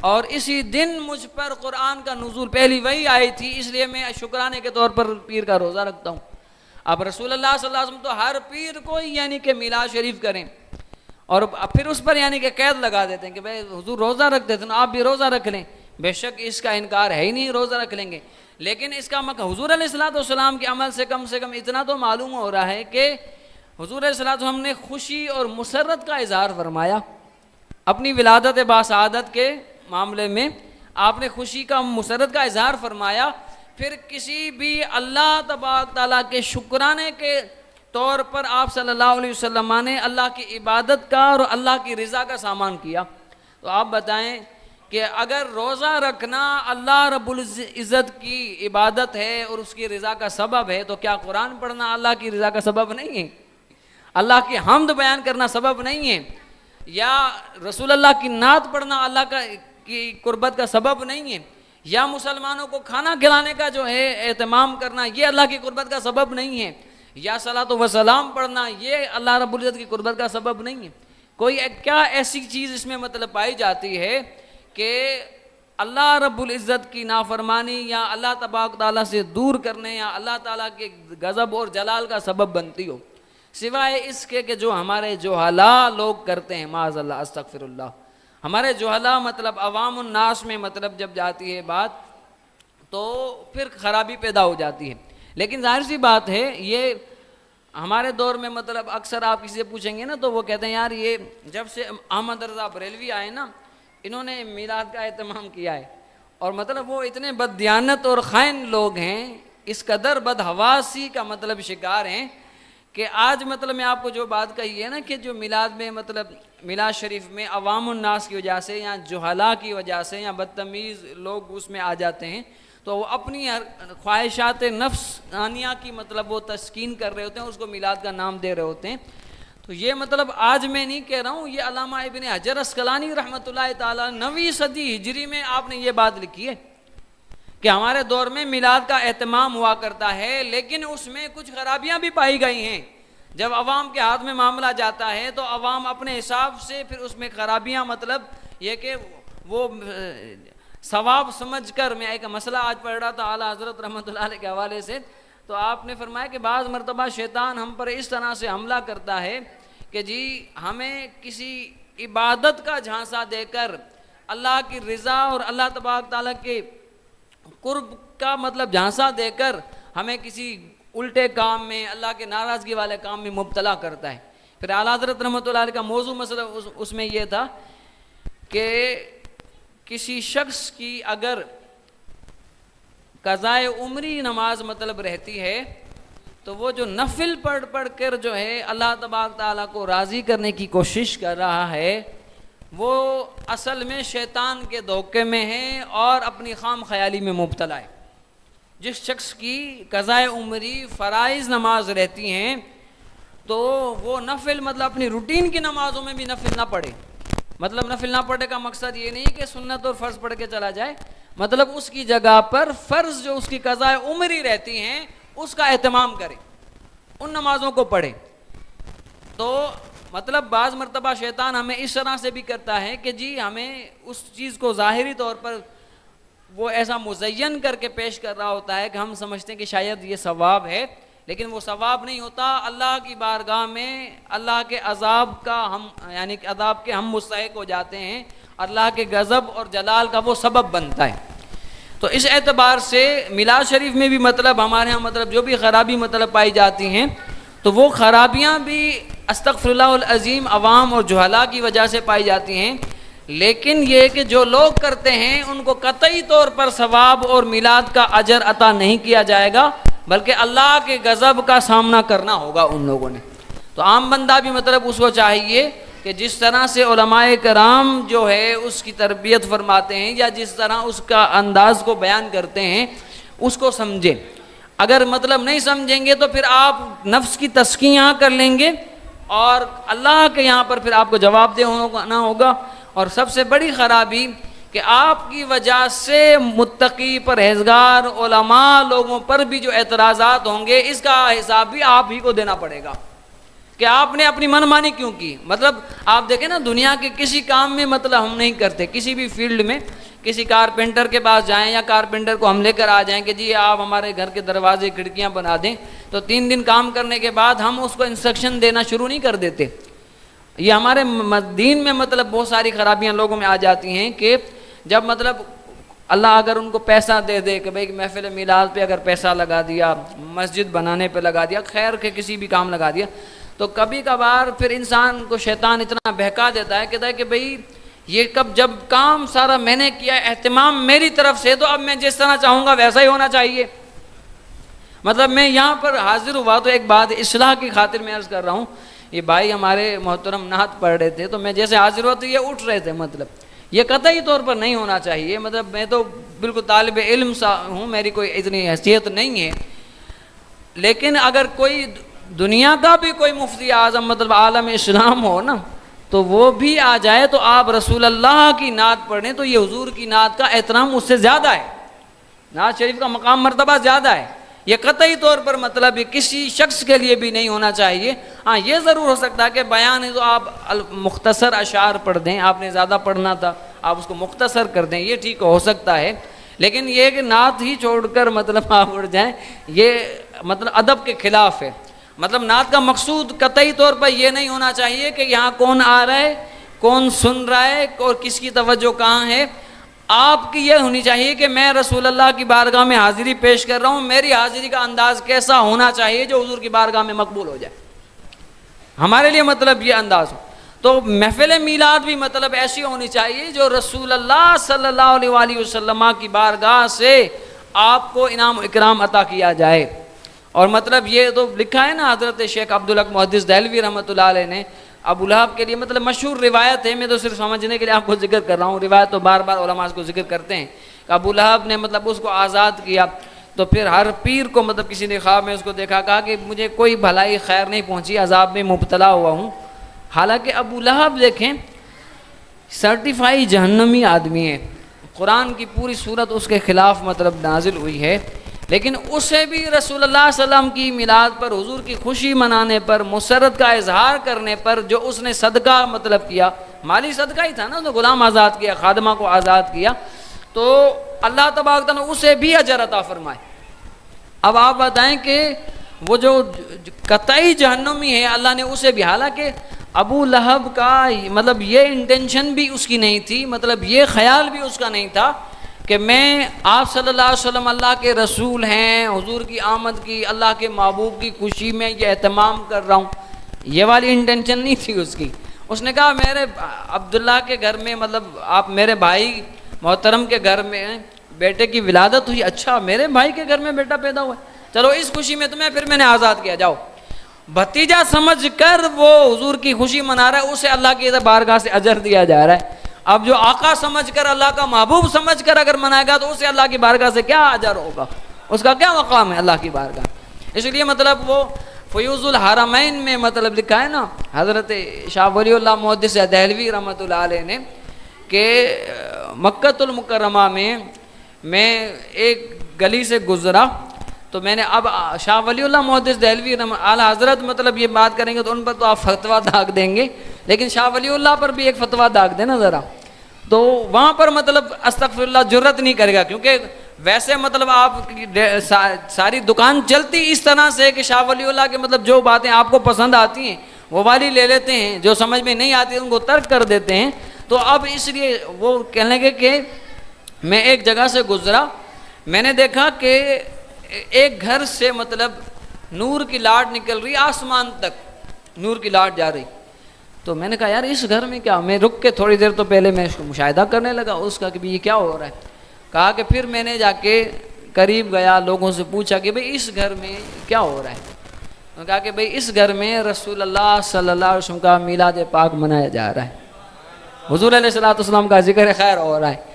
اور اسی دن مجھ پر قرآن کا نزول پہلی وہی آئی تھی، اس لیے میں شکرانے کے طور پر پیر کا روزہ رکھتا ہوں۔ اب رسول اللہ صلی اللہ علیہ وسلم تو ہر پیر کو یعنی کہ میلاد شریف کریں، اور پھر اس پر یعنی کہ قید لگا دیتے ہیں کہ بھائی حضور روزہ رکھتے تھے نا، آپ بھی روزہ رکھ لیں۔ بے شک اس کا انکار ہے ہی نہیں، روزہ رکھ لیں گے، لیکن اس کا حضور علیہ الصلوۃ کے عمل سے کم اتنا تو معلوم ہو رہا ہے کہ حضور علیہ السلام نے خوشی اور مسرت کا اظہار فرمایا اپنی ولادت باسعادت کے معاملے میں، آپ نے خوشی کا مسرت کا اظہار فرمایا۔ پھر کسی بھی اللہ تبارک تعالیٰ کے شکرانے کے طور پر آپ صلی اللہ علیہ وسلم نے اللہ کی عبادت کا اور اللہ کی رضا کا سامان کیا۔ تو آپ بتائیں کہ اگر روزہ رکھنا اللہ رب العزت کی عبادت ہے اور اس کی رضا کا سبب ہے، تو کیا قرآن پڑھنا اللہ کی رضا کا سبب نہیں ہے؟ اللہ کی حمد بیان کرنا سبب نہیں ہے؟ یا رسول اللہ کی نعت پڑھنا اللہ کی قربت کا سبب نہیں ہے؟ یا مسلمانوں کو کھانا کھلانے کا جو ہے اہتمام کرنا، یہ اللہ کی قربت کا سبب نہیں ہے؟ یا صلاۃ و سلام پڑھنا، یہ اللہ رب العزت کی قربت کا سبب نہیں ہے؟ کوئی کیا ایسی چیز اس میں مطلب پائی جاتی ہے کہ اللہ رب العزت کی نافرمانی یا اللہ تبارک تعالیٰ سے دور کرنے یا اللہ تعالیٰ کے غضب اور جلال کا سبب بنتی ہو، سوائے اس کے کہ جو ہمارے جہلا لوگ کرتے ہیں، معاذ اللہ استغفر اللہ۔ ہمارے جہلا مطلب عوام الناس میں مطلب جب جاتی ہے بات تو پھر خرابی پیدا ہو جاتی ہے۔ لیکن ظاہر سی بات ہے، یہ ہمارے دور میں مطلب اکثر آپ کسی سے پوچھیں گے نا تو وہ کہتے ہیں یار یہ جب سے احمد رضا بریلوی آئے نا، انہوں نے میلاد کا اہتمام کیا ہے، اور مطلب وہ اتنے بددیانت اور خائن لوگ ہیں، اس قدر بدحواسی کا مطلب شکار ہیں کہ آج مطلب میں آپ کو جو بات کہی ہے نا کہ جو میلاد میں مطلب میلاد شریف میں عوام الناس کی وجہ سے یا جہلا کی وجہ سے یا بدتمیز لوگ اس میں آ جاتے ہیں، تو وہ اپنی خواہشات نفسانیہ کی مطلب وہ تسکین کر رہے ہوتے ہیں، اس کو میلاد کا نام دے رہے ہوتے ہیں۔ تو یہ مطلب آج میں نہیں کہہ رہا ہوں، یہ علامہ ابن حجر عسقلانی رحمۃ اللہ تعالیٰ 9ویں صدی ہجری میں آپ نے یہ بات لکھی ہے کہ ہمارے دور میں میلاد کا اہتمام ہوا کرتا ہے، لیکن اس میں کچھ خرابیاں بھی پائی گئی ہیں۔ جب عوام کے ہاتھ میں معاملہ جاتا ہے تو عوام اپنے حساب سے پھر اس میں خرابیاں مطلب یہ کہ وہ ثواب سمجھ کر، میں ایک مسئلہ آج پڑھ رہا تھا اعلیٰ حضرت رحمۃ اللہ علیہ کے حوالے سے، تو آپ نے فرمایا کہ بعض مرتبہ شیطان ہم پر اس طرح سے حملہ کرتا ہے کہ جی ہمیں کسی عبادت کا جھانسا دے کر اللہ کی رضا اور اللہ تبارک تعالیٰ کے قرب کا مطلب جھانسا دے کر ہمیں کسی الٹے کام میں، اللہ کے ناراضگی والے کام میں مبتلا کرتا ہے۔ پھر اعلیٰ حضرت رحمۃ اللہ علیہ کا موضوع مسئلہ اس میں یہ تھا کہ کسی شخص کی اگر قضائے عمری نماز مطلب رہتی ہے تو وہ جو نفل پڑھ کر جو ہے اللہ تبارک تعالیٰ کو راضی کرنے کی کوشش کر رہا ہے، وہ اصل میں شیطان کے دھوکے میں ہے اور اپنی خام خیالی میں مبتلا ہے۔ جس شخص کی قضائے عمری فرائض نماز رہتی ہیں تو وہ نفل مطلب اپنی روٹین کی نمازوں میں بھی نفل نہ پڑھے۔ مطلب نفل نہ پڑھنے کا مقصد یہ نہیں کہ سنت اور فرض پڑھ کے چلا جائے، مطلب اس کی جگہ پر فرض جو اس کی قضائے عمری رہتی ہیں اس کا اہتمام کرے، ان نمازوں کو پڑھے۔ تو مطلب بعض مرتبہ شیطان ہمیں اس طرح سے بھی کرتا ہے کہ جی ہمیں اس چیز کو ظاہری طور پر وہ ایسا مزین کر کے پیش کر رہا ہوتا ہے کہ ہم سمجھتے ہیں کہ شاید یہ ثواب ہے، لیکن وہ ثواب نہیں ہوتا۔ اللہ کی بارگاہ میں اللہ کے عذاب کا ہم یعنی کہ عذاب کے ہم مستحق ہو جاتے ہیں، اللہ کے غضب اور جلال کا وہ سبب بنتا ہے۔ تو اس اعتبار سے میلاد شریف میں بھی مطلب ہمارے ہاں مطلب جو بھی خرابی مطلب پائی جاتی ہیں تو وہ خرابیاں بھی استغفر اللہ العظیم عوام اور جہلا کی وجہ سے پائی جاتی ہیں، لیکن یہ کہ جو لوگ کرتے ہیں ان کو قطعی طور پر ثواب اور میلاد کا اجر عطا نہیں کیا جائے گا، بلکہ اللہ کے غضب کا سامنا کرنا ہوگا ان لوگوں نے۔ تو عام بندہ بھی مطلب اس کو چاہیے کہ جس طرح سے علماء کرام جو ہے اس کی تربیت فرماتے ہیں یا جس طرح اس کا انداز کو بیان کرتے ہیں اس کو سمجھیں۔ اگر مطلب نہیں سمجھیں گے تو پھر آپ نفس کی تزکیہ کر لیں گے اور اللہ کے یہاں پر پھر آپ کو جواب دینا ہوگا۔ اور سب سے بڑی خرابی کہ آپ کی وجہ سے متقی پرہیزگار علماء لوگوں پر بھی جو اعتراضات ہوں گے اس کا حساب بھی آپ ہی کو دینا پڑے گا۔ کہ آپ نے اپنی من مانی کیوں کی؟ مطلب آپ دیکھیں نا دنیا کے کسی کام میں مطلب ہم نہیں کرتے، کسی بھی فیلڈ میں کسی کارپینٹر کے پاس جائیں یا کارپینٹر کو ہم لے کر آ جائیں کہ جی آپ ہمارے گھر کے دروازے کھڑکیاں بنا دیں، تو 3 دن کام کرنے کے بعد ہم اس کو انسٹرکشن دینا شروع نہیں کر دیتے۔ یہ ہمارے دین میں مطلب بہت ساری خرابیاں لوگوں میں آ جاتی ہیں کہ جب مطلب اللہ اگر ان کو پیسہ دے دے کہ بھئی محفل میلاد پہ اگر پیسہ لگا دیا، مسجد بنانے پہ لگا دیا، خیر کے کسی بھی کام لگا دیا، تو کبھی کبھار پھر انسان کو شیطان اتنا بہکا دیتا ہے، کہتا ہے کہ بھئی یہ جب کام سارا میں نے کیا، اہتمام میری طرف سے، تو اب میں جس طرح چاہوں گا ویسا ہی ہونا چاہیے۔ مطلب میں یہاں پر حاضر ہوا تو ایک بات اصلاح کی خاطر میں عرض کر رہا ہوں، یہ بھائی ہمارے محترم نعت پڑھ رہے تھے، تو میں جیسے حاضر ہوا تو یہ اٹھ رہے تھے، مطلب یہ قطعی طور پر نہیں ہونا چاہیے۔ مطلب میں تو بالکل طالب علم سا ہوں، میری کوئی اتنی حیثیت نہیں ہے، لیکن اگر کوئی دنیا کا بھی کوئی مفتی اعظم مطلب عالم اسلام ہو نا، تو وہ بھی آ جائے تو آپ رسول اللہ کی نعت پڑھیں تو یہ حضور کی نعت کا احترام اس سے زیادہ ہے، نعت شریف کا مقام مرتبہ زیادہ ہے۔ یہ قطعی طور پر مطلب یہ کسی شخص کے لیے بھی نہیں ہونا چاہیے۔ ہاں یہ ضرور ہو سکتا ہے کہ بیان ہے تو آپ مختصر اشعار پڑھ دیں، آپ نے زیادہ پڑھنا تھا آپ اس کو مختصر کر دیں، یہ ٹھیک ہو سکتا ہے، لیکن یہ کہ نعت ہی چھوڑ کر مطلب آپ اڑ جائیں، یہ مطلب ادب کے خلاف ہے۔ مطلب نعت کا مقصود قطعی طور پر یہ نہیں ہونا چاہیے کہ یہاں کون آ رہا ہے، کون سن رہا ہے اور کس کی توجہ کہاں ہے۔ آپ کی یہ ہونی چاہیے کہ میں رسول اللہ کی بارگاہ میں حاضری پیش کر رہا ہوں، میری حاضری کا انداز کیسا ہونا چاہیے جو حضور کی بارگاہ میں مقبول ہو جائے، ہمارے لیے مطلب یہ انداز ہو۔ تو محفل میلاد بھی مطلب ایسی ہونی چاہیے جو رسول اللہ صلی اللہ علیہ وآلہ وسلم کی بارگاہ سے آپ کو انعام و اکرام عطا کیا جائے۔ اور مطلب یہ تو لکھا ہے نا، حضرت شیخ عبدالحق محدث دہلوی رحمۃ اللہ علیہ نے ابو لہب کے لیے مطلب مشہور روایت ہے، میں تو صرف سمجھنے کے لیے آپ کو ذکر کر رہا ہوں، روایت تو بار بار علماء اس کو ذکر کرتے ہیں کہ ابو لہب نے مطلب اس کو آزاد کیا، تو پھر ہر پیر کو مطلب کسی نے خواب میں اس کو دیکھا، کہا کہ مجھے کوئی بھلائی خیر نہیں پہنچی، عذاب میں مبتلا ہوا ہوں۔ حالانکہ ابو لہب دیکھیں سرٹیفائی جہنمی آدمی ہے، قرآن کی پوری صورت اس کے خلاف مطلب نازل ہوئی ہے، لیکن اسے بھی رسول اللہ صلی اللہ علیہ وسلم کی میلاد پر، حضور کی خوشی منانے پر، مسرت کا اظہار کرنے پر جو اس نے صدقہ مطلب کیا، مالی صدقہ ہی تھا نا، تو غلام آزاد کیا، خادمہ کو آزاد کیا، تو اللہ تبارک تعالیٰ نے اسے بھی اجر عطا فرمائے۔ اب آپ بتائیں کہ وہ جو قطعی جہنمی ہے اللہ نے اسے بھی، حالانکہ ابو لہب کا مطلب یہ انٹینشن بھی اس کی نہیں تھی، مطلب یہ خیال بھی اس کا نہیں تھا کہ میں آپ صلی اللہ علیہ وسلم اللہ کے رسول ہیں، حضور کی آمد کی، اللہ کے محبوب کی خوشی میں یہ اہتمام کر رہا ہوں، یہ والی انٹینشن نہیں تھی اس کی۔ اس نے کہا میرے عبداللہ کے گھر میں مطلب آپ میرے بھائی محترم کے گھر میں بیٹے کی ولادت ہوئی، اچھا میرے بھائی کے گھر میں بیٹا پیدا ہوا ہے، چلو اس خوشی میں تمہیں پھر میں نے آزاد کیا، جاؤ۔ بھتیجا سمجھ کر وہ حضور کی خوشی منا رہا ہے، اسے اللہ کی بارگاہ سے اجر دیا جا رہا ہے۔ اب جو آقا سمجھ کر، اللہ کا محبوب سمجھ کر اگر منائے گا تو اسے اللہ کی بارگاہ سے کیا اجر ہوگا، اس کا کیا مقام ہے اللہ کی بارگاہ۔ اس لیے مطلب وہ فیوز الحرمین میں مطلب لکھا ہے نا حضرت شاہ ولی اللہ محدث دہلوی رحمۃ اللہ علیہ نے کہ مکۃ المکرمہ میں ایک گلی سے گزرا، تو میں نے اب شاہ ولی اللہ محدث دہلوی اعلیٰ حضرت مطلب یہ بات کریں گے تو ان پر تو آپ فتویٰ داغ دیں گے، لیکن شاہ ولی اللہ پر بھی ایک فتویٰ داغ دیں نا ذرا، تو وہاں پر مطلب استغفر اللہ جرت نہیں کرے گا، کیونکہ ویسے مطلب آپ ساری دکان چلتی اس طرح سے کہ شاہ ولی اللہ کے مطلب جو باتیں آپ کو پسند آتی ہیں وہ والی لے لیتے ہیں، جو سمجھ میں نہیں آتی ان کو ترک کر دیتے ہیں۔ تو اب اس لیے وہ کہنے لگے کہ میں ایک جگہ سے گزرا، میں نے دیکھا کہ ایک گھر سے مطلب نور کی لاٹ نکل رہی، آسمان تک نور کی لاٹ جا رہی، تو میں نے کہا یار اس گھر میں کیا، میں رک کے تھوڑی دیر تو پہلے میں اس کو مشاہدہ کرنے لگا اس کا کہ یہ کیا ہو رہا ہے۔ کہا کہ پھر میں نے جا کے قریب گیا، لوگوں سے پوچھا کہ بھئی اس گھر میں کیا ہو رہا ہے، انہوں نے کہا کہ بھئی اس گھر میں رسول اللہ صلی اللہ علیہ وسلم کا میلاد پاک منایا جا رہا ہے، حضور علیہ الصلوۃ والسلام کا ذکر خیر ہو رہا ہے۔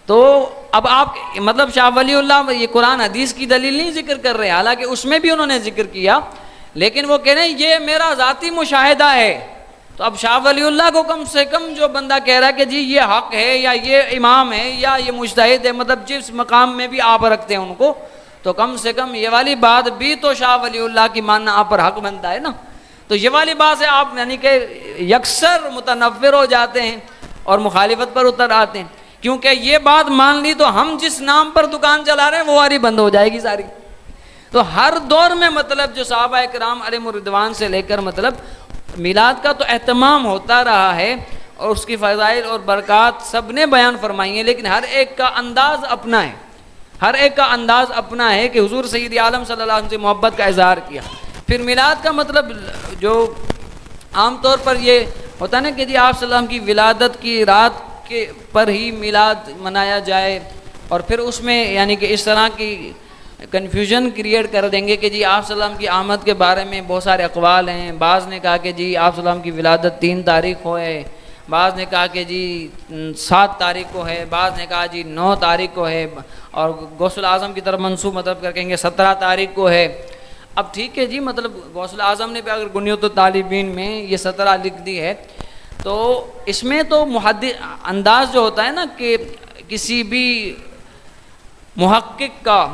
تو اب آپ مطلب شاہ ولی اللہ یہ قرآن حدیث کی دلیل نہیں ذکر کر رہے، حالانکہ اس میں بھی انہوں نے ذکر کیا، لیکن وہ کہہ رہے ہیں یہ میرا ذاتی مشاہدہ ہے۔ تو اب شاہ ولی اللہ کو کم سے کم جو بندہ کہہ رہا ہے کہ جی یہ حق ہے یا یہ امام ہے یا یہ مجتہد ہے، مطلب جس مقام میں بھی آپ رکھتے ہیں ان کو، تو کم سے کم یہ والی بات بھی تو شاہ ولی اللہ کی ماننا آپ پر حق بنتا ہے نا۔ تو یہ والی بات ہے، آپ یعنی کہ یکسر متنفر ہو جاتے ہیں اور مخالفت پر اتر آتے ہیں، کیونکہ یہ بات مان لی تو ہم جس نام پر دکان چلا رہے ہیں وہ والی بند ہو جائے گی ساری۔ تو ہر دور میں مطلب جو صحابہ کرام علیہم الرضوان سے لے کر مطلب میلاد کا تو اہتمام ہوتا رہا ہے، اور اس کی فضائل اور برکات سب نے بیان فرمائی ہیں، لیکن ہر ایک کا انداز اپنا ہے، ہر ایک کا انداز اپنا ہے کہ حضور سید عالم صلی اللہ علیہ وسلم سے محبت کا اظہار کیا۔ پھر میلاد کا مطلب جو عام طور پر یہ ہوتا ہے نا کہ جی آپ صلی اللہ علیہ وسلم کی ولادت کی رات کے پر ہی میلاد منایا جائے، اور پھر اس میں یعنی کہ اس طرح کی کنفیوژن کریٹ کر دیں گے کہ جی آپ صلی اللہ علیہ وسلم کی آمد کے بارے میں بہت سارے اقوال ہیں، بعض نے کہا کہ جی آپ صلی اللہ علیہ وسلم کی ولادت 3 تاریخ کو ہے، بعض نے کہا کہ جی 7 تاریخ کو ہے، بعض نے کہا جی 9 تاریخ کو ہے، اور غوث الاعظم کی طرف منسوب مطلب کر کہیں گے 17 تاریخ کو ہے۔ اب ٹھیک ہے جی، مطلب غوث الاعظم نے بھی اگر بنیۃ الطالبین میں یہ 17 لکھ دی ہے، تو اس میں تو محدث انداز جو ہوتا ہے نا کہ کسی بھی محقق کا،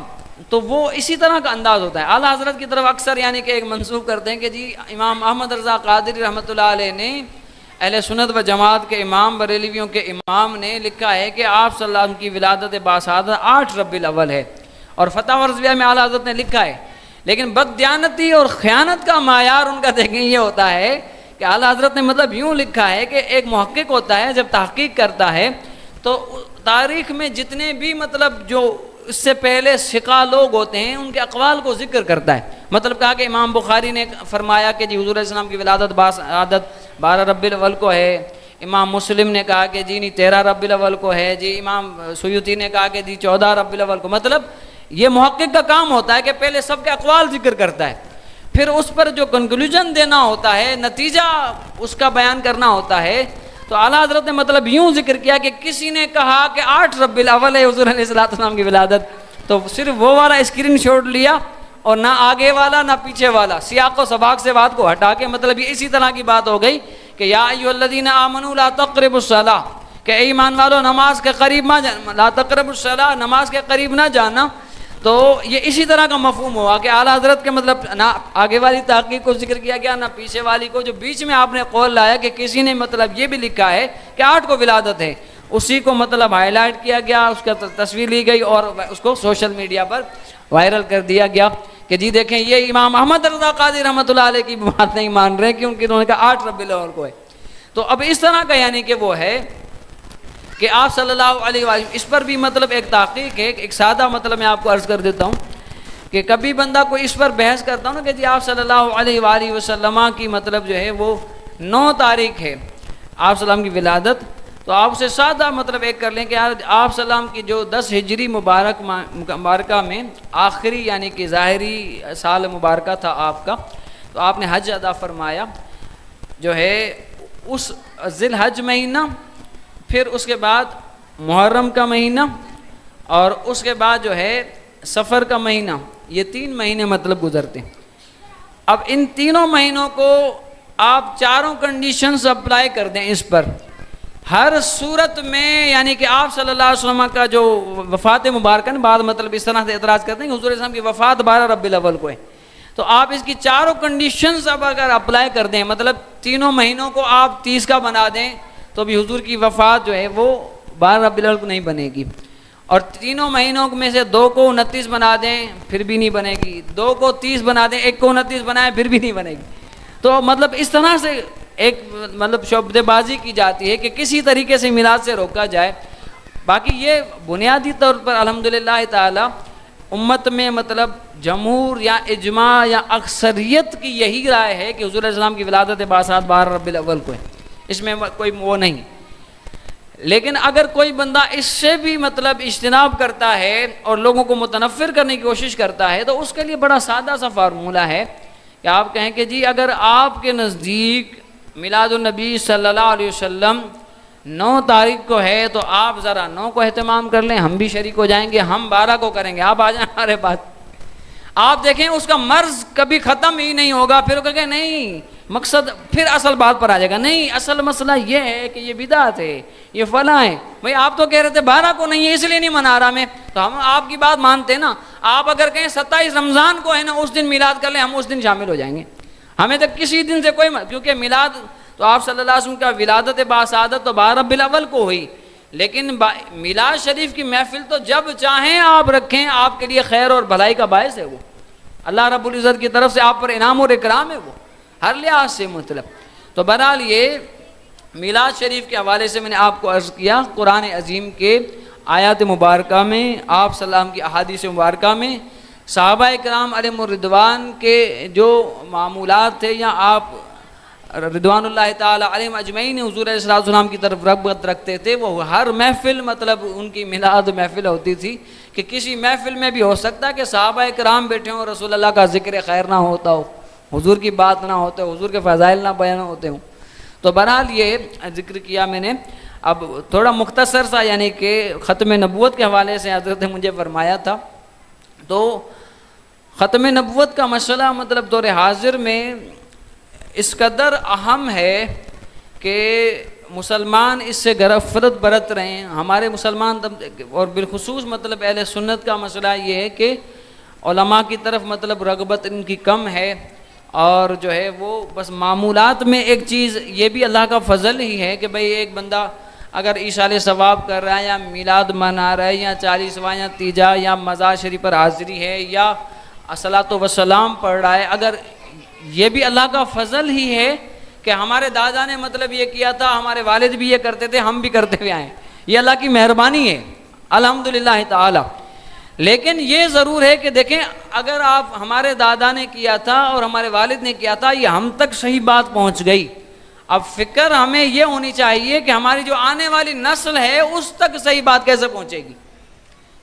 تو وہ اسی طرح کا انداز ہوتا ہے۔ اعلیٰ حضرت کی طرف اکثر یعنی کہ ایک منسوب کرتے ہیں کہ جی امام احمد رضا قادری رحمۃ اللہ علیہ نے، اہل سنت و جماعت کے امام، بریلویوں کے امام نے لکھا ہے کہ آپ صلی اللہ علیہ وسلم کی ولادت باسعادت 8 ربیع الاول ہے، اور فتح ورزویہ میں اعلیٰ حضرت نے لکھا ہے۔ لیکن بددیانتی اور خیانت کا معیار ان کا دیکھیں یہ ہوتا ہے کہ اعلیٰ حضرت نے مطلب یوں لکھا ہے کہ ایک محقق ہوتا ہے جب تحقیق کرتا ہے تو تاریخ میں جتنے بھی مطلب جو اس سے پہلے ثقہ لوگ ہوتے ہیں ان کے اقوال کو ذکر کرتا ہے۔ مطلب کہا کہ امام بخاری نے فرمایا کہ جی حضور علیہ السلام کی ولادت باسعادت 12 ربیع الاول کو ہے، امام مسلم نے کہا کہ جی نہیں 13 ربیع الاول کو ہے، جی امام سیوطی نے کہا کہ جی 14 ربیع الاول کو۔ مطلب یہ محقق کا کام ہوتا ہے کہ پہلے سب کے اقوال ذکر کرتا ہے، پھر اس پر جو کنکلوژن دینا ہوتا ہے، نتیجہ اس کا بیان کرنا ہوتا ہے۔ تو اعلیٰ حضرت نے مطلب یوں ذکر کیا کہ کسی نے کہا کہ 8 ربیع الاول ہے حضور علیہ السلام کی ولادت، تو صرف وہ والا اسکرین شاٹ لیا اور نہ آگے والا نہ پیچھے والا، سیاق و سباق سے بات کو ہٹا کے مطلب یہ اسی طرح کی بات ہو گئی کہ یا ایھا الذین آمنوا لا تقربوا الصلاۃ، کہ اے ایمان والو نماز کے قریب مت جانا، لا تقربوا الصلاۃ، نماز کے قریب نہ جانا۔ تو یہ اسی طرح کا مفہوم ہوا کہ اعلیٰ حضرت کے مطلب نہ آگے والی تحقیق کو ذکر کیا گیا نہ پیچھے والی کو، جو بیچ میں آپ نے قول لایا کہ کسی نے مطلب یہ بھی لکھا ہے کہ 8 کو ولادت ہے، اسی کو مطلب ہائی لائٹ کیا گیا، اس کا تصویر لی گئی اور اس کو سوشل میڈیا پر وائرل کر دیا گیا کہ جی دیکھیں یہ امام احمد رضا قادری رحمۃ اللہ علیہ کی بات نہیں مان رہے کیونکہ انہوں نے کہا 8 ربیع الاول کو ہے۔ تو اب اس طرح کا یعنی کہ وہ ہے کہ آپ صلی اللہ علیہ وسلم، اس پر بھی مطلب ایک تحقیق ہے، ایک سادہ مطلب میں آپ کو عرض کر دیتا ہوں کہ کبھی بندہ کوئی اس پر بحث کرتا ہوں نا کہ جی آپ صلی اللہ علیہ وآلہ وسلم کی مطلب جو ہے وہ 9 تاریخ ہے آپ صلی اللہ علیہ وسلم کی ولادت، تو آپ اسے سادہ مطلب ایک کر لیں کہ آپ صلی اللہ علیہ وسلم کی جو 10 ہجری مبارکہ میں آخری یعنی کہ ظاہری سال مبارکہ تھا آپ کا، تو آپ نے حج ادا فرمایا جو ہے اس ذی الحج مہینہ، پھر اس کے بعد محرم کا مہینہ، اور اس کے بعد جو ہے سفر کا مہینہ، یہ 3 مہینے مطلب گزرتے ہیں۔ اب ان تینوں مہینوں کو آپ چاروں کنڈیشنز اپلائی کر دیں اس پر، ہر صورت میں یعنی کہ آپ صلی اللہ علیہ وسلم کا جو وفات مبارکہ بعد مطلب اس طرح سے اعتراض کرتے ہیں کہ حضور اسلام کی وفات 12 ربیع الاول کو ہے، تو آپ اس کی چاروں کنڈیشنز اب اگر اپلائی کر دیں، مطلب تینوں مہینوں کو آپ 30 کا بنا دیں تو بھی حضور کی وفات جو ہے وہ 12 ربیع الاول کو نہیں بنے گی، اور تینوں مہینوں میں سے 2 کو 29 بنا دیں پھر بھی نہیں بنے گی، 2 کو 30 بنا دیں، 1 کو 29 بنائیں پھر بھی نہیں بنے گی۔ تو مطلب اس طرح سے ایک مطلب شعبدے بازی کی جاتی ہے کہ کسی طریقے سے میلاد سے روکا جائے۔ باقی یہ بنیادی طور پر الحمدللہ تعالی امت میں مطلب جمہور یا اجماع یا اکثریت کی یہی رائے ہے کہ حضور علیہ السلام کی ولادت باسعادت 12 ربیع الاول کو ہے، اس میں کوئی وہ نہیں۔ لیکن اگر کوئی بندہ اس سے بھی مطلب اجتناب کرتا ہے اور لوگوں کو متنفر کرنے کی کوشش کرتا ہے تو اس کے لیے بڑا سادہ سا فارمولہ ہے کہ آپ کہیں کہ جی اگر آپ کے نزدیک میلاد النبی صلی اللہ علیہ وسلم 9 تاریخ کو ہے تو آپ ذرا 9 کو اہتمام کر لیں، ہم بھی شریک ہو جائیں گے، ہم 12 کو کریں گے، آپ آ جائیں ہمارے پاس۔ آپ دیکھیں اس کا مرض کبھی ختم ہی نہیں ہوگا، پھر وہ کہیں نہیں مقصد، پھر اصل بات پر آ جائے گا، نہیں اصل مسئلہ یہ ہے کہ یہ بدعت ہے، یہ فلاں ہے۔ بھئی آپ تو کہہ رہے تھے 12 کو نہیں ہے اس لیے نہیں منا رہا میں، تو ہم آپ کی بات مانتے ہیں نا۔ آپ اگر کہیں 27 رمضان کو ہے نا اس دن میلاد کر لیں، ہم اس دن شامل ہو جائیں گے، ہمیں تو کسی دن سے کوئی کیونکہ میلاد تو آپ صلی اللہ علیہ وسلم کا ولادت باسعادت تو 12 ربیع الاول کو ہوئی، لیکن میلاد شریف کی محفل تو جب چاہیں آپ رکھیں، آپ کے لیے خیر اور بھلائی کا باعث ہے وہ، اللہ رب العزت کی طرف سے آپ پر انعام اور اکرام ہے وہ، ہر لحاظ سے مطلب۔ تو بہرحال یہ میلاد شریف کے حوالے سے میں نے آپ کو عرض کیا، قرآن عظیم کے آیات مبارکہ میں، آپ صلی اللہ علیہ وسلم کی احادیث مبارکہ میں صحابہ کرام علیہم الرضوان کے جو معمولات تھے، یا آپ رضوان اللہ تعالی علیہم اجمعین حضور علیہ السلام کی طرف رغبت رکھتے تھے، وہ ہر محفل مطلب ان کی میلاد محفل ہوتی تھی کہ کسی محفل میں بھی ہو سکتا ہے کہ صحابہ کرام بیٹھے ہوں، رسول اللہ کا ذکر خیر نہ ہوتا ہو، حضور کی بات نہ ہوتے ہو، حضور کے فضائل نہ بیان ہوتے ہوں۔ تو بہرحال یہ ذکر کیا میں نے۔ اب تھوڑا مختصر سا یعنی کہ ختم نبوت کے حوالے سے حضرت نے مجھے فرمایا تھا، تو ختم نبوت کا مسئلہ مطلب دور حاضر میں اس قدر اہم ہے کہ مسلمان اس سے غفلت برت رہے ہیں۔ ہمارے مسلمان اور بالخصوص مطلب اہل سنت کا مسئلہ یہ ہے کہ علماء کی طرف مطلب رغبت ان کی کم ہے، اور جو ہے وہ بس معمولات میں ایک چیز یہ بھی اللہ کا فضل ہی ہے کہ بھئی ایک بندہ اگر ایصال ثواب کر رہا ہے، یا میلاد منا رہا ہے، یا 40واں یا تیجا یا مزار شریف پر حاضری ہے، یا الصلاۃ والسلام پڑھ رہا ہے، اگر یہ بھی اللہ کا فضل ہی ہے کہ ہمارے دادا نے مطلب یہ کیا تھا، ہمارے والد بھی یہ کرتے تھے، ہم بھی کرتے ہوئے آئے، یہ اللہ کی مہربانی ہے الحمدللہ تعالی۔ لیکن یہ ضرور ہے کہ دیکھیں اگر آپ ہمارے دادا نے کیا تھا اور ہمارے والد نے کیا تھا، یہ ہم تک صحیح بات پہنچ گئی، اب فکر ہمیں یہ ہونی چاہیے کہ ہماری جو آنے والی نسل ہے اس تک صحیح بات کیسے پہنچے گی،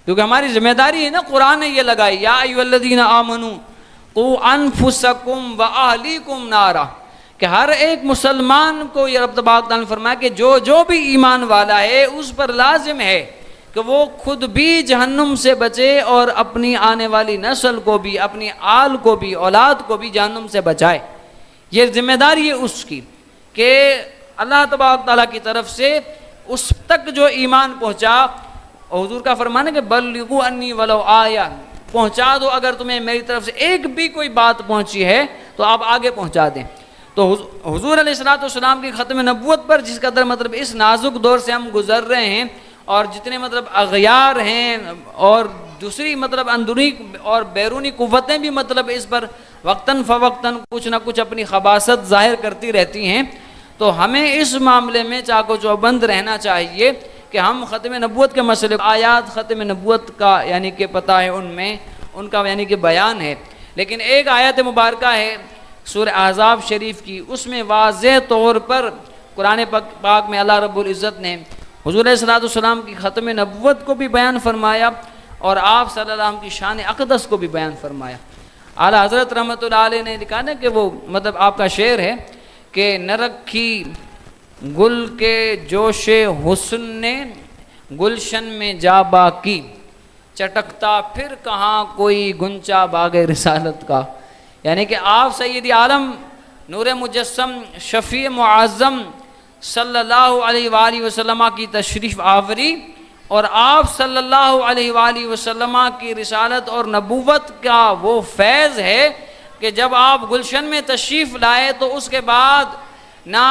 کیونکہ ہماری ذمہ داری ہے نا، قرآن نے یہ لگائی، یا ایھا الذین آمنوا قوا انفسکم واہلیکم نارا، کہ ہر ایک مسلمان کو یہ رب تبارک تعالیٰ نے فرمایا کہ جو بھی ایمان والا ہے اس پر لازم ہے کہ وہ خود بھی جہنم سے بچے اور اپنی آنے والی نسل کو بھی، اپنی آل کو بھی، اولاد کو بھی جہنم سے بچائے۔ یہ ذمہ داری ہے اس کی کہ اللہ تبارک تعالیٰ کی طرف سے اس تک جو ایمان پہنچا، حضور کا فرمان ہے کہ بلغوا انی ولو آیہ، پہنچا دو، اگر تمہیں میری طرف سے ایک بھی کوئی بات پہنچی ہے تو آپ آگے پہنچا دیں۔ تو حضور علیہ السلام کی ختم نبوت پر جس قدر مطلب اس نازک دور سے ہم گزر رہے ہیں، اور جتنے مطلب اغیار ہیں اور دوسری مطلب اندرونی اور بیرونی قوتیں بھی مطلب اس پر وقتاً فوقتاً کچھ نہ کچھ اپنی خباثت ظاہر کرتی رہتی ہیں، تو ہمیں اس معاملے میں چاق و چوبند رہنا چاہیے کہ ہم ختم نبوت کے مسئلے آیات ختم نبوت کا یعنی کہ پتہ ہے، ان میں ان کا یعنی کہ بیان ہے۔ لیکن ایک آیت مبارکہ ہے سورہ احزاب شریف کی، اس میں واضح طور پر قرآن پاک میں اللہ رب العزت نے حضور علیہ السلام کی ختم نبوت کو بھی بیان فرمایا، اور آپ صلی اللہ علیہ وسلم کی شان اقدس کو بھی بیان فرمایا۔ اعلیٰ حضرت رحمۃ اللہ علیہ نے لکھا نا کہ وہ مطلب آپ کا شعر ہے کہ نہ رکھی گل کے جوش حسن نے گلشن میں جا باقی، چٹکتا پھر کہاں کوئی گنچا باغ رسالت کا، یعنی کہ آپ سید عالم نور مجسم شفیع معظم صلی اللہ علیہ وآلہ وسلم کی تشریف آوری، اور آپ صلی اللہ علیہ وآلہ وسلم کی رسالت اور نبوت کا وہ فیض ہے کہ جب آپ گلشن میں تشریف لائے تو اس کے بعد نہ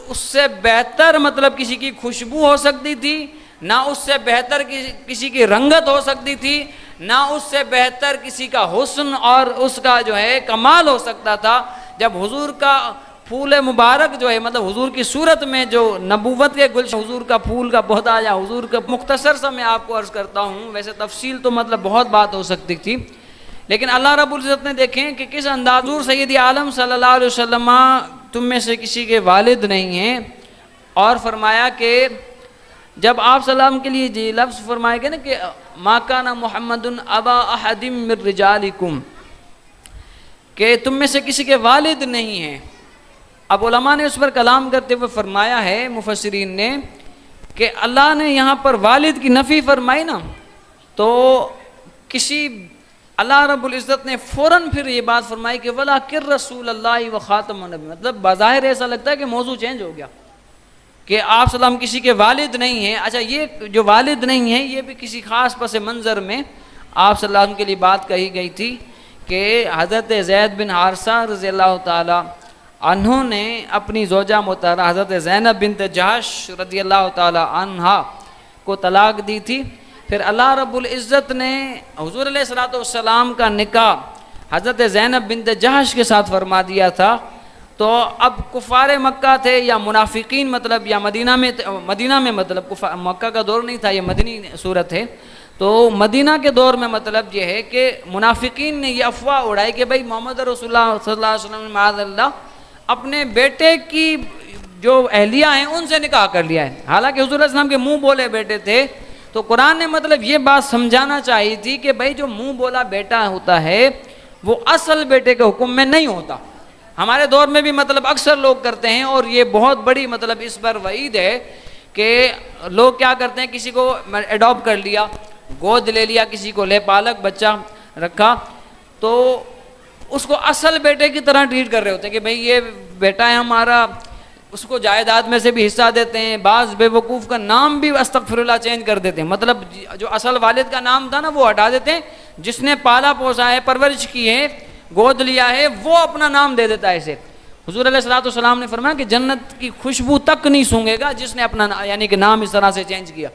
اس سے بہتر مطلب کسی کی خوشبو ہو سکتی تھی، نہ اس سے بہتر کسی کی رنگت ہو سکتی تھی، نہ اس سے بہتر کسی کا حسن اور اس کا جو ہے کمال ہو سکتا تھا، جب حضور کا پھول مبارک جو ہے مطلب حضور کی صورت میں جو نبوت کے گلشن، حضور کا پھول کا پودا یا حضور کا مختصر سا میں آپ کو عرض کرتا ہوں، ویسے تفصیل تو مطلب بہت بات ہو سکتی تھی، لیکن اللہ رب العزت نے دیکھیں کہ کس انداز حضور سید عالم صلی اللہ علیہ وسلم تم میں سے کسی کے والد نہیں ہیں، اور فرمایا کہ جب آپ صلی اللہ علیہ وسلم کے لیے یہ لفظ فرمائے گئے نا کہ ما کان محمد ابا احد من رجالکم، کہ تم میں سے کسی کے والد نہیں ہیں۔ اب علماء نے اس پر کلام کرتے ہوئے فرمایا ہے مفسرین نے کہ اللہ نے یہاں پر والد کی نفی فرمائی نا، تو کسی اللہ رب العزت نے فوراً پھر یہ بات فرمائی کہ وَلَٰكِن رسول اللہ و خاتم النبی، مطلب بظاہر ایسا لگتا ہے کہ موضوع چینج ہو گیا کہ آپ صلی اللہ علیہ وسلم کسی کے والد نہیں ہیں۔ اچھا، یہ جو والد نہیں ہیں یہ بھی کسی خاص پس منظر میں آپ صلی اللہ علیہ وسلم کے لیے بات کہی گئی تھی کہ حضرت زید بن حارثہ رضی اللہ تعالی عنہ نے اپنی زوجہ محترمہ حضرت زینب بنت جہش رضی اللہ تعالی عنہا کو طلاق دی تھی. پھر اللہ رب العزت نے حضور علیہ الصلوۃ والسلام کا نکاح حضرت زینب بنت جہش کے ساتھ فرما دیا تھا. تو اب کفار مکہ تھے یا منافقین مطلب یا مدینہ میں مطلب مکہ کا دور نہیں تھا، یہ مدنی صورت ہے. تو مدینہ کے دور میں مطلب یہ ہے کہ منافقین نے یہ افواہ اڑائی کہ بھئی محمد رسول اللہ صلی اللہ علیہ وسلم نے معاذ اللہ اپنے بیٹے کی جو اہلیہ ہیں ان سے نکاح کر لیا ہے، حالانکہ حضور علیہ السلام کے منہ بولے بیٹے تھے. تو قرآن نے مطلب یہ بات سمجھانا چاہیے تھی کہ بھئی جو منہ بولا بیٹا ہوتا ہے وہ اصل بیٹے کے حکم میں نہیں ہوتا. ہمارے دور میں بھی مطلب اکثر لوگ کرتے ہیں، اور یہ بہت بڑی مطلب اس پر وعید ہے کہ لوگ کیا کرتے ہیں، کسی کو ایڈاپٹ کر لیا، گود لے لیا، کسی کو لے پالک بچہ رکھا، تو اس کو اصل بیٹے کی طرح ٹریٹ کر رہے ہوتے ہیں کہ بھئی یہ بیٹا ہے ہمارا، اس کو جائیداد میں سے بھی حصہ دیتے ہیں. بعض بے وقوف کا نام بھی استغفر اللہ چینج کر دیتے ہیں، مطلب جو اصل والد کا نام تھا نا وہ ہٹا دیتے ہیں، جس نے پالا پوسا ہے، پرورش کی ہے، گود لیا ہے، وہ اپنا نام دے دیتا ہے اسے. حضور علیہ الصلوۃ والسلام نے فرمایا کہ جنت کی خوشبو تک نہیں سونگے گا جس نے اپنا یعنی کہ نام اس طرح سے چینج کیا،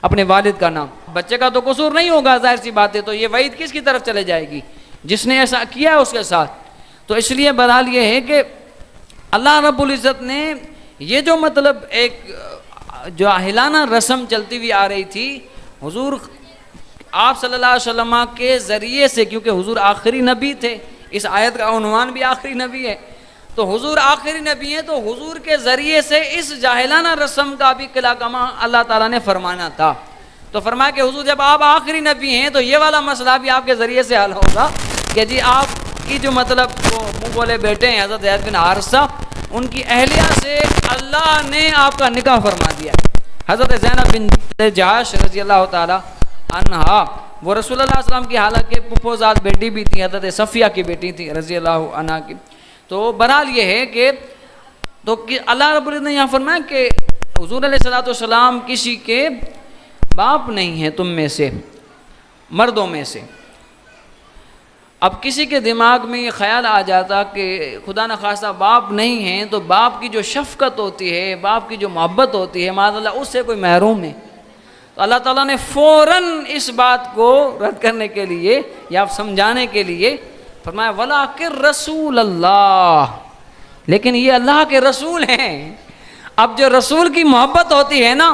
اپنے والد کا نام. بچے کا تو قصور نہیں ہوگا، ظاہر سی بات ہے، تو یہ وعید کس کی طرف چلے جائے گی؟ جس نے ایسا کیا ہے اس کے ساتھ. تو اس لیے بہرحال یہ ہے کہ اللہ رب العزت نے یہ جو مطلب ایک جو اہلانہ رسم چلتی ہوئی آ رہی تھی حضور آپ صلی اللہ علیہ وسلم کے ذریعے سے، کیونکہ حضور آخری نبی تھے، اس آیت کا عنوان بھی آخری نبی ہے، تو حضور آخری نبی ہیں، تو حضور کے ذریعے سے اس جاہلانہ رسم کا بھی قلع کما اللہ تعالیٰ نے فرمانا تھا. تو فرمایا کہ حضور جب آپ آخری نبی ہیں تو یہ والا مسئلہ بھی آپ کے ذریعے سے حل ہوگا کہ جی آپ کی جو مطلب وہ منہ بولے بیٹے ہیں حضرت زید بن حارثہ، ان کی اہلیہ سے اللہ نے آپ کا نکاح فرما دیا ہے. حضرت زینب بن جہش رضی اللہ تعالی عنہا وہ رسول اللہ صلی اللہ علیہ وسلم کی حالانکہ پھپھوزاد بیٹی بھی تھی، حضرت صفیہ کی بیٹی تھی رضی اللہ عنہا کی. تو بہرحال یہ ہے کہ تو اللہ رب العزت نے یہاں فرمایا کہ حضور علیہ الصلوۃ والسلام کسی کے باپ نہیں ہیں تم میں سے، مردوں میں سے. اب کسی کے دماغ میں یہ خیال آ جاتا کہ خدا نخواستہ باپ نہیں ہیں تو باپ کی جو شفقت ہوتی ہے، باپ کی جو محبت ہوتی ہے، معاذ اللہ اس سے کوئی محروم ہے. تو اللہ تعالیٰ نے فوراً اس بات کو رد کرنے کے لیے یا سمجھانے کے لیے فرمایا وَلَٰكِن رَسُولَ اللَّهِ، لیکن یہ اللہ کے رسول ہیں. اب جو رسول کی محبت ہوتی ہے نا،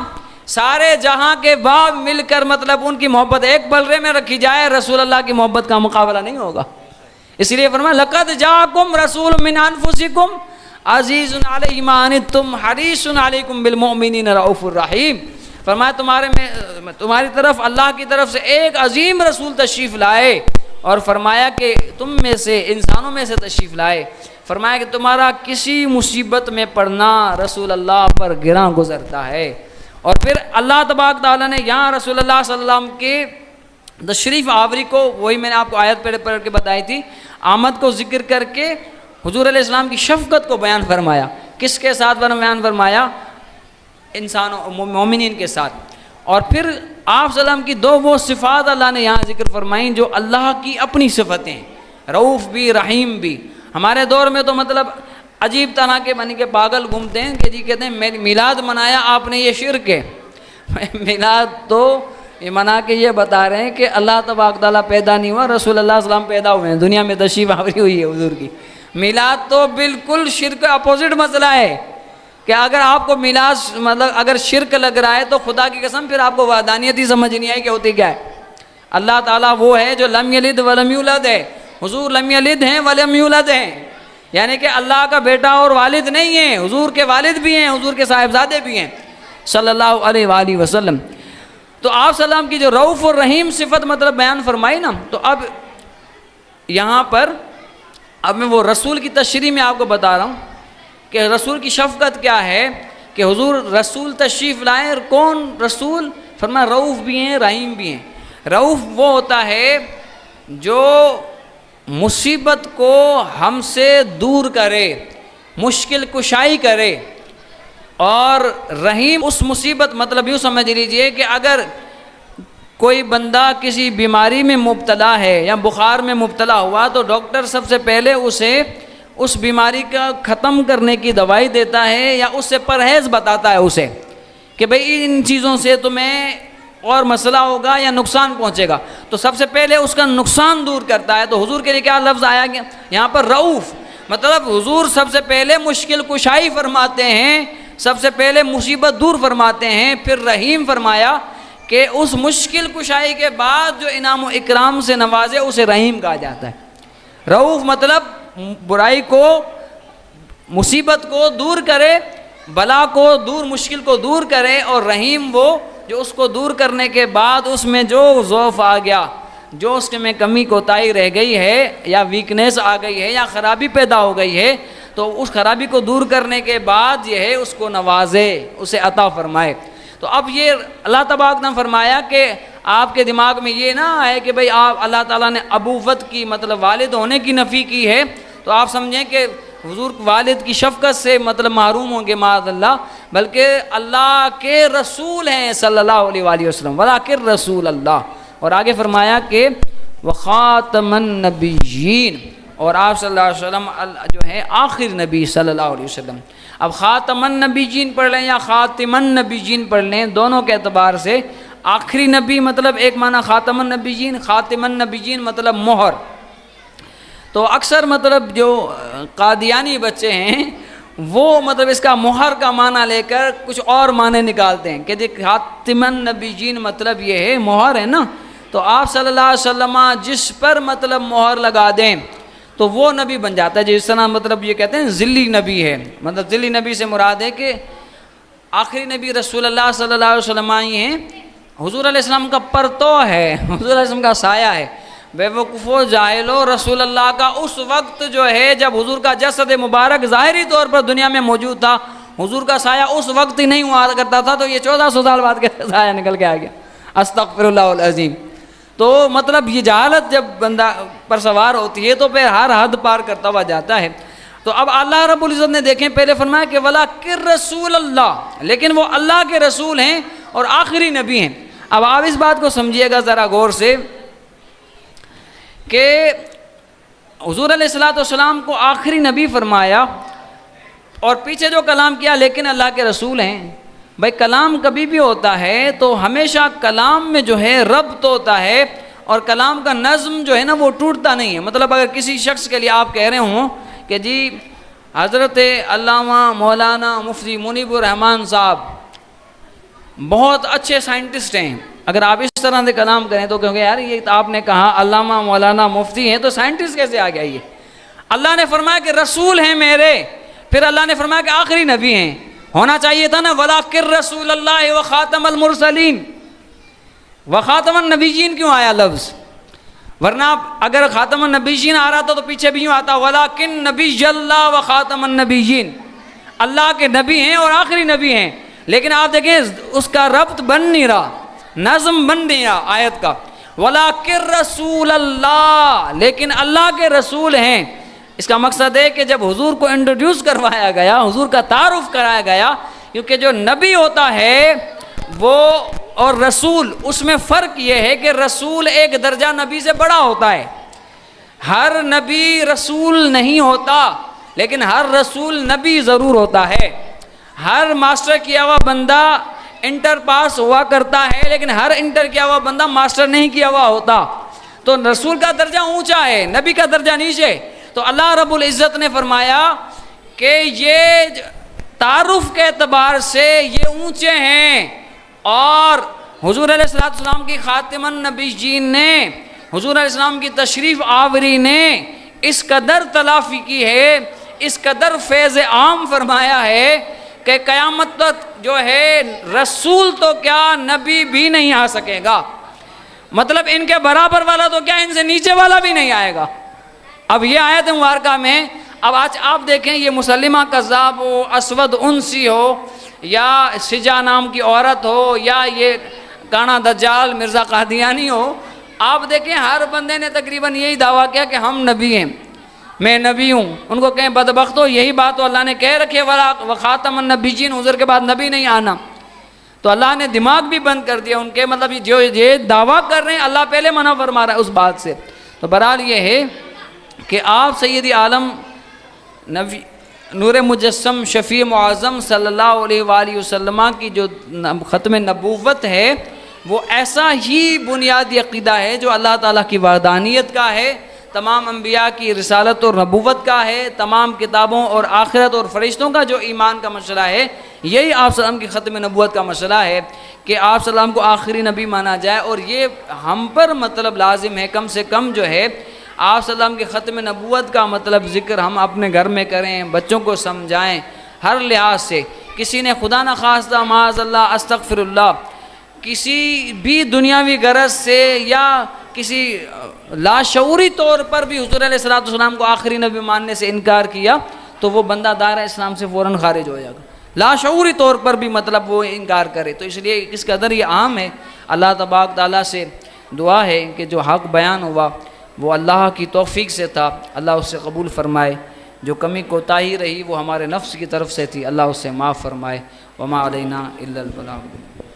سارے جہاں کے باپ مل کر مطلب ان کی محبت ایک پلڑے میں رکھی جائے، رسول اللہ کی محبت کا مقابلہ نہیں ہوگا. اس لیے فرمایا لَقَدْ جَاءَكُمْ رَسُولٌ مِّنْ أَنفُسِكُمْ عَزِيزٌ عَلَيْهِ مَا عَنِتُّمْ حَرِيصٌ عَلَيْكُمْ بِالْمُؤْمِنِينَ رَءُوفٌ رَحِيمٌ. فرمایا تمہاری طرف اللہ کی طرف سے ایک عظیم رسول تشریف لائے، اور فرمایا کہ تم میں سے انسانوں میں سے تشریف لائے. فرمایا کہ تمہارا کسی مصیبت میں پڑنا رسول اللہ پر گراں گزرتا ہے. اور پھر اللہ تبارک تعالیٰ نے یہاں رسول اللہ صلی اللہ علیہ وسلم کے تشریف آوری کو، وہی میں نے آپ کو آیت پڑھ کے بتائی تھی، آمد کو ذکر کر کے حضور علیہ السلام کی شفقت کو بیان فرمایا. کس کے ساتھ بیان فرمایا؟ انسانوں مومنین کے ساتھ. اور پھر آپ صلی اللہ علیہ وسلم کی دو وہ صفات اللہ نے یہاں ذکر فرمائیں جو اللہ کی اپنی صفتیں ہیں، رؤوف بھی رحیم بھی. ہمارے دور میں تو مطلب عجیب طرح کے بن کے پاگل گھومتے ہیں کہ جی کہتے ہیں میلاد منایا آپ نے، یہ شرک ہے. میلاد تو یہ منا کے یہ بتا رہے ہیں کہ اللہ تبارک تعالیٰ پیدا نہیں ہوا، رسول اللہ صلی اللہ علیہ وسلم پیدا ہوئے ہیں، دنیا میں تشریف آوری ہوئی ہے حضور کی. میلاد تو بالکل شرک اپوزٹ مسئلہ ہے کہ اگر آپ کو میلاد مطلب اگر شرک لگ رہا ہے تو خدا کی قسم پھر آپ کو وحدانیت ہی سمجھ نہیں آئی کہ ہوتی کیا ہے. اللہ تعالیٰ وہ ہے جو لم یلد ولم یولد ہے، حضور لم یلد ہیں ولم یولد ہیں، یعنی کہ اللہ کا بیٹا اور والد نہیں ہے، حضور کے والد بھی ہیں، حضور کے صاحبزادے بھی ہیں صلی اللہ علیہ وآلہ وسلم. تو آپ صلی اللہ علیہ وسلم کی جو رؤوف اور رحیم صفت مطلب بیان فرمائی نا، تو اب یہاں پر اب میں وہ رسول کی تشریح میں آپ کو بتا رہا ہوں کہ رسول کی شفقت کیا ہے کہ حضور رسول تشریف لائے. اور کون رسول؟ فرمایا رؤوف بھی ہیں رحیم بھی ہیں. رؤوف وہ ہوتا ہے جو مصیبت کو ہم سے دور کرے، مشکل کشائی کرے. اور رحیم اس مصیبت مطلب یوں سمجھ لیجئے کہ اگر کوئی بندہ کسی بیماری میں مبتلا ہے یا بخار میں مبتلا ہوا تو ڈاکٹر سب سے پہلے اسے اس بیماری کا ختم کرنے کی دوائی دیتا ہے یا اس سے پرہیز بتاتا ہے اسے کہ بھئی ان چیزوں سے تمہیں اور مسئلہ ہوگا یا نقصان پہنچے گا، تو سب سے پہلے اس کا نقصان دور کرتا ہے۔ تو حضور کے لیے کیا لفظ آیا گیا یہاں پر؟ رؤوف، مطلب حضور سب سے پہلے مشکل کشائی فرماتے ہیں، سب سے پہلے مصیبت دور فرماتے ہیں، پھر رحیم فرمایا کہ اس مشکل کشائی کے بعد جو انعام و اکرام سے نوازے اسے رحیم کہا جاتا ہے۔ رؤوف مطلب برائی کو، مصیبت کو دور کرے، بلا کو دور، مشکل کو دور کرے، اور رحیم وہ جو اس کو دور کرنے کے بعد اس میں جو ضعف آ گیا، جو اس میں کمی کوتاہی رہ گئی ہے یا ویکنیس آ گئی ہے یا خرابی پیدا ہو گئی ہے، تو اس خرابی کو دور کرنے کے بعد یہ ہے اس کو نوازے، اسے عطا فرمائے۔ تو اب یہ اللہ تبارک نے فرمایا کہ آپ کے دماغ میں یہ نہ آئے کہ بھئی آپ اللہ تعالیٰ نے ابوت کی مطلب والد ہونے کی نفی کی ہے تو آپ سمجھیں کہ حضور والد کی شفقت سے مطلب محروم ہوں گے معاذ اللہ، بلکہ اللہ کے رسول ہیں صلی اللہ علیہ وآلہ وسلم، ولیکن رسول اللہ۔ اور آگے فرمایا کہ وخاتم النبیین، اور آپ صلی اللہ علیہ وسلم جو ہے آخر نبی صلی اللہ علیہ وسلم۔ اب خاتم النبیین پڑھ لیں یا خاتم النبیین پڑھ لیں، دونوں کے اعتبار سے آخری نبی مطلب ایک معنی خاتم النبیین، خاتم النبیین مطلب مہر۔ تو اکثر مطلب جو قادیانی بچے ہیں وہ مطلب اس کا مہر کا معنی لے کر کچھ اور معنی نکالتے ہیں کہ دیکھ خاتم النبیین مطلب یہ ہے مہر ہے نا، تو آپ صلی اللہ علیہ وسلم جس پر مطلب مہر لگا دیں تو وہ نبی بن جاتا ہے۔ جس طرح مطلب یہ کہتے ہیں ذلی نبی ہے، مطلب ذلی نبی سے مراد ہے کہ آخری نبی رسول اللہ صلی اللہ علیہ وسلم ہی ہیں، حضور علیہ السلام کا پرتو ہے، حضور علیہ السلام کا سایہ ہے۔ بے وقوفو جاہلو، رسول اللہ کا اس وقت جو ہے جب حضور کا جسد مبارک ظاہری طور پر دنیا میں موجود تھا، حضور کا سایہ اس وقت ہی نہیں ہوا کرتا تھا، تو یہ 1400 سال بعد کے سایہ نکل کے آ گیا، استغفر اللہ العظیم۔ تو مطلب یہ جہالت جب بندہ پر سوار ہوتی ہے تو پھر ہر حد پار کرتا ہوا جاتا ہے۔ تو اب اللہ رب العزت نے دیکھیں پہلے فرمایا کہ ولیکن رسول اللہ، لیکن وہ اللہ کے رسول ہیں اور آخری نبی ہیں۔ اب آپ اس بات کو سمجھیے گا ذرا غور سے کہ حضور علیہ السلام کو آخری نبی فرمایا اور پیچھے جو کلام کیا لیکن اللہ کے رسول ہیں۔ بھائی کلام کبھی بھی ہوتا ہے تو ہمیشہ کلام میں جو ہے ربط ہوتا ہے اور کلام کا نظم جو ہے نا وہ ٹوٹتا نہیں ہے۔ مطلب اگر کسی شخص کے لیے آپ کہہ رہے ہوں کہ جی حضرت علامہ مولانا مفتی منیب الرحمان صاحب بہت اچھے سائنٹسٹ ہیں، اگر آپ اس طرح سے کلام کریں تو کہوں گے یار یہ آپ نے کہا علامہ مولانا مفتی ہیں تو سائنٹسٹ کیسے آ گیا؟ یہ اللہ نے فرمایا کہ رسول ہیں میرے، پھر اللہ نے فرمایا کہ آخری نبی ہیں، ہونا چاہیے تھا نا ولیکن رسول اللہ وخاتم المرسلین، وخاتم النبیین کیوں آیا لفظ؟ ورنہ اگر خاتم النبیین آ رہا تھا تو پیچھے بھی یوں آتا ولیکن نبی اللہ وخاتم النبیین، اللہ کے نبی ہیں اور آخری نبی ہیں۔ لیکن آپ دیکھیں اس کا ربط بن نہیں رہا، نظم بن نہیں رہا آیت کا، ولیکن رسول اللہ، لیکن اللہ کے رسول ہیں۔ اس کا مقصد ہے کہ جب حضور کو انٹروڈیوس کروایا گیا، حضور کا تعارف کرایا گیا، کیونکہ جو نبی ہوتا ہے وہ اور رسول اس میں فرق یہ ہے کہ رسول ایک درجہ نبی سے بڑا ہوتا ہے، ہر نبی رسول نہیں ہوتا لیکن ہر رسول نبی ضرور ہوتا ہے۔ ہر ماسٹر کیا ہوا بندہ انٹر پاس ہوا کرتا ہے لیکن ہر انٹر کیا ہوا بندہ ماسٹر نہیں کیا ہوا ہوتا، تو رسول کا درجہ اونچا ہے، نبی کا درجہ نیچے۔ تو اللہ رب العزت نے فرمایا کہ یہ تعارف کے اعتبار سے یہ اونچے ہیں، اور حضور علیہ السلام کی خاتم النبیین نے، حضور علیہ السلام کی تشریف آوری نے اس قدر تلافی کی ہے، اس قدر فیض عام فرمایا ہے کہ قیامت تک جو ہے رسول تو کیا نبی بھی نہیں آ سکے گا، مطلب ان کے برابر والا تو کیا ان سے نیچے والا بھی نہیں آئے گا۔ اب یہ آیت مبارکہ میں اب آج آپ دیکھیں یہ مسلمہ کذاب ہو، اسود انسی ہو، یا سجا نام کی عورت ہو، یا یہ کانا دجال مرزا قادیانی ہو، آپ دیکھیں ہر بندے نے تقریباً یہی دعویٰ کیا کہ ہم نبی ہیں، میں نبی ہوں۔ ان کو کہیں بدبختو یہی بات تو اللہ نے کہہ رکھے وخاتم النبیین، حضور کے بعد نبی نہیں آنا۔ تو اللہ نے دماغ بھی بند کر دیا ان کے، مطلب جو یہ دعویٰ کر رہے ہیں اللہ پہلے منع فرما رہا ہے اس بات سے۔ تو بہرحال یہ ہے کہ آپ سید عالم نبی نور مجسم شفیع معظم صلی اللہ علیہ وآلہ وسلم کی جو ختم نبوت ہے وہ ایسا ہی بنیادی عقیدہ ہے جو اللہ تعالیٰ کی وحدانیت کا ہے، تمام انبیاء کی رسالت اور نبوت کا ہے، تمام کتابوں اور آخرت اور فرشتوں کا جو ایمان کا مسئلہ ہے، یہی آپ صلی اللہ علیہ وسلم کی ختم نبوت کا مسئلہ ہے کہ آپ صلی اللہ علیہ وسلم کو آخری نبی مانا جائے۔ اور یہ ہم پر مطلب لازم ہے کم سے کم جو ہے آپ صلی اللہ علیہ وسلم کی ختم نبوت کا مطلب ذکر ہم اپنے گھر میں کریں، بچوں کو سمجھائیں ہر لحاظ سے۔ کسی نے خدا نخواستہ معاذ اللہ استغفر اللہ کسی بھی دنیاوی غرض سے یا کسی لاشعوری طور پر بھی حضور علیہ السلام کو آخری نبی ماننے سے انکار کیا تو وہ بندہ دائرہ اسلام سے فوراً خارج ہو جائے گا، لاشعوری طور پر بھی مطلب وہ انکار کرے۔ تو اس لیے اس قدر یہ عام ہے۔ اللہ تبارک تعالیٰ سے دعا ہے کہ جو حق بیان ہوا وہ اللہ کی توفیق سے تھا، اللہ اس سے قبول فرمائے، جو کمی کوتاہی رہی وہ ہمارے نفس کی طرف سے تھی، اللہ اس سے معاف فرمائے۔ وما علینا الا البلاغ۔